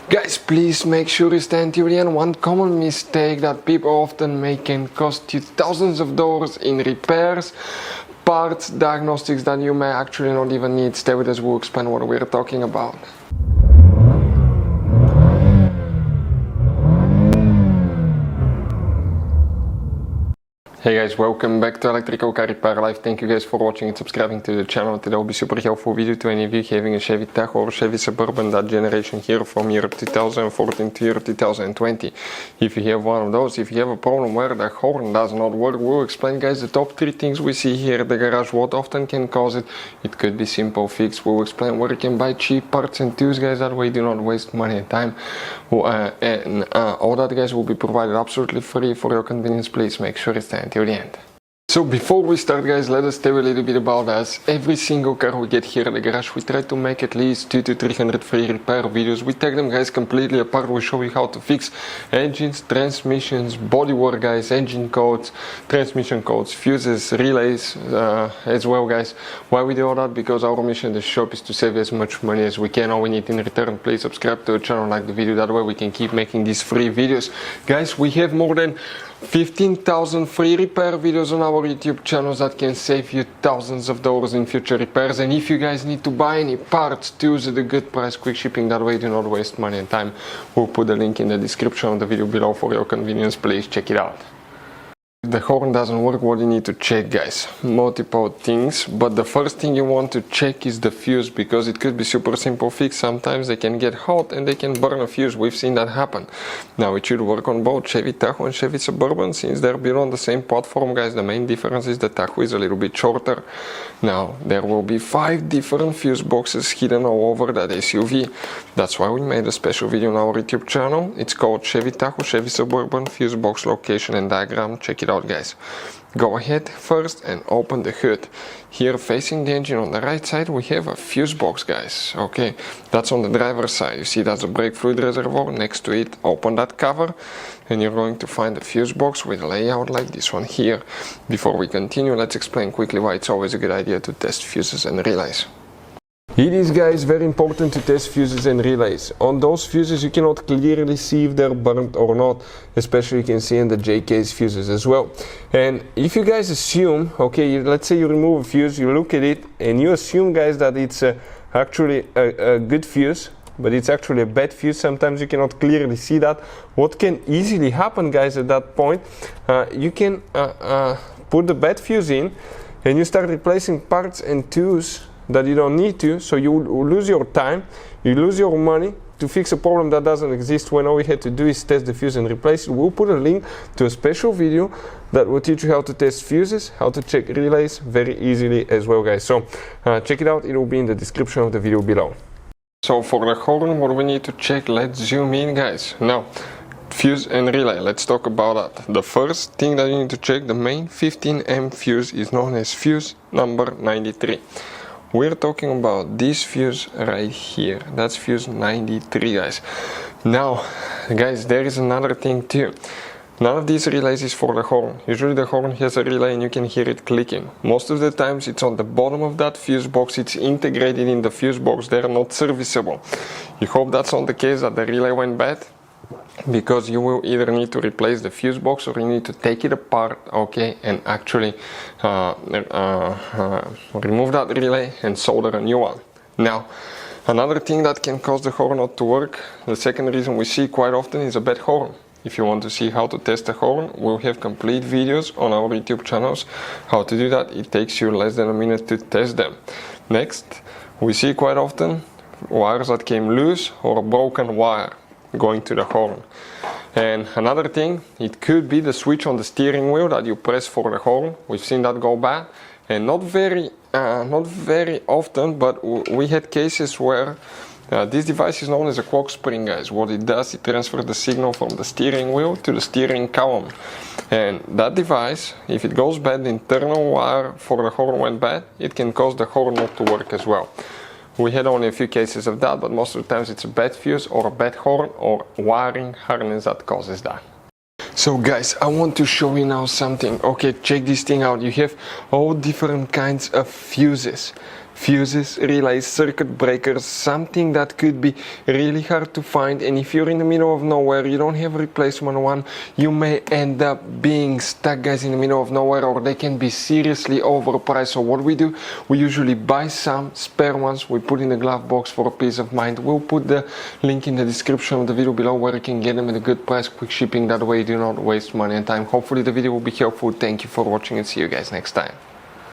Guys, please make sure you stand till the end. One common mistake that people often make can cost you thousands of dollars in repairs, parts, diagnostics that you may actually not even need. Stay with us, we'll explain what we're talking about. Hey guys, welcome back to Electrical Car Repair Live. Thank you guys for watching and subscribing to the channel. Today will be super helpful video to any of you having a Chevy Tahoe or Chevy Suburban, that generation here from year 2014 to year 2020. If you have one of those, if you have a problem where the horn does not work, we'll explain guys the top 3 things we see here at the garage, what often can cause it. It could be simple fix. We'll explain where you can buy cheap parts and tools guys, that way you do not waste money and time. All that guys will be provided absolutely free for your convenience. Please make sure you stand till the end. So before we start guys, let us tell you a little bit about us. Every single car we get here at the garage, we try to make at least 200 to 300 free repair videos. We take them guys completely apart. We show you how to fix engines, transmissions, bodywork guys, engine codes, transmission codes, fuses, relays as well guys. Why we do all that? Because our mission in the shop is to save as much money as we can. All we need in return, please subscribe to the channel, like the video, that way we can keep making these free videos. Guys, we have more than 15,000 free repair videos on our YouTube channels that can save you thousands of dollars in future repairs. And if you guys need to buy any parts, tools at a good price, quick shipping, that way you do not waste money and time, we'll put the link in the description of the video below for your convenience. Please check it out. If the horn doesn't work, what do you need to check guys? Multiple things, but the first thing you want to check is the fuse, because it could be super simple fix. Sometimes they can get hot and they can burn a fuse. We've seen that happen. Now it should work on both Chevy Tahoe and Chevy Suburban, since they're built on the same platform guys. The main difference is the Tahoe is a little bit shorter. Now there will be 5 different fuse boxes hidden all over that SUV. That's why we made a special video on our YouTube channel. It's called Chevy Tahoe, Chevy Suburban fuse box location and diagram. Check it out guys. Go ahead first and open the hood. Here facing the engine on the right side we have a fuse box guys. Okay, that's on the driver's side. You see that's a brake fluid reservoir. Next to it, open that cover and you're going to find a fuse box with a layout like this one here. Before we continue, let's explain quickly why it's always a good idea to test fuses and relays. It is guys very important to test fuses and relays. On those fuses you cannot clearly see if they're burnt or not, especially you can see in the J-case fuses as well. And if you guys assume, okay, let's say you remove a fuse, you look at it and you assume guys that it's actually a good fuse, but it's actually a bad fuse. Sometimes you cannot clearly see that. What can easily happen guys at that point, you can put the bad fuse in and you start replacing parts and tools that you don't need to, so you lose your time, you lose your money to fix a problem that doesn't exist, when all we had to do is test the fuse and replace it. We'll put a link to a special video that will teach you how to test fuses, how to check relays very easily as well guys. So check it out, it will be in the description of the video below. So for the horn, what we need to check, let's zoom in guys. Now fuse and relay, let's talk about that. The first thing that you need to check, the main 15M fuse is known as fuse number 93. We're talking about this fuse right here. That's fuse 93 guys. Now guys, there is another thing too. None of these relays is for the horn. Usually the horn has a relay and you can hear it clicking. Most of the times it's on the bottom of that fuse box. It's integrated in the fuse box. They're not serviceable. You hope that's not the case, that the relay went bad, because you will either need to replace the fuse box or you need to take it apart, okay, and actually remove that relay and solder a new one. Now another thing that can cause the horn not to work, the second reason we see quite often, is a bad horn. If you want to see how to test a horn, we'll have complete videos on our YouTube channels how to do that. It takes you less than a minute to test them. Next, we see quite often wires that came loose or a broken wire going to the horn. And another thing, it could be the switch on the steering wheel that you press for the horn. We've seen that go bad, and not very often, but we had cases where this device is known as a clock spring guys. What it does, it transfers the signal from the steering wheel to the steering column, and that device, if it goes bad, the internal wire for the horn went bad, it can cause the horn not to work as well. We had only a few cases of that, but most of the times it's a bad fuse or a bad horn or wiring harness that causes that. So guys, I want to show you now something. Okay, check this thing out. You have all different kinds of fuses. fuses, relays, circuit breakers, something that could be really hard to find. And if you're in the middle of nowhere, you don't have a replacement one, you may end up being stuck, guys, in the middle of nowhere, or they can be seriously overpriced. So what we do, we usually buy some spare ones, we put in the glove box for a peace of mind. We'll put the link in the description of the video below where you can get them at a good price, quick shipping. That way you do not waste money and time. Hopefully the video will be helpful. Thank you for watching and see you guys next time.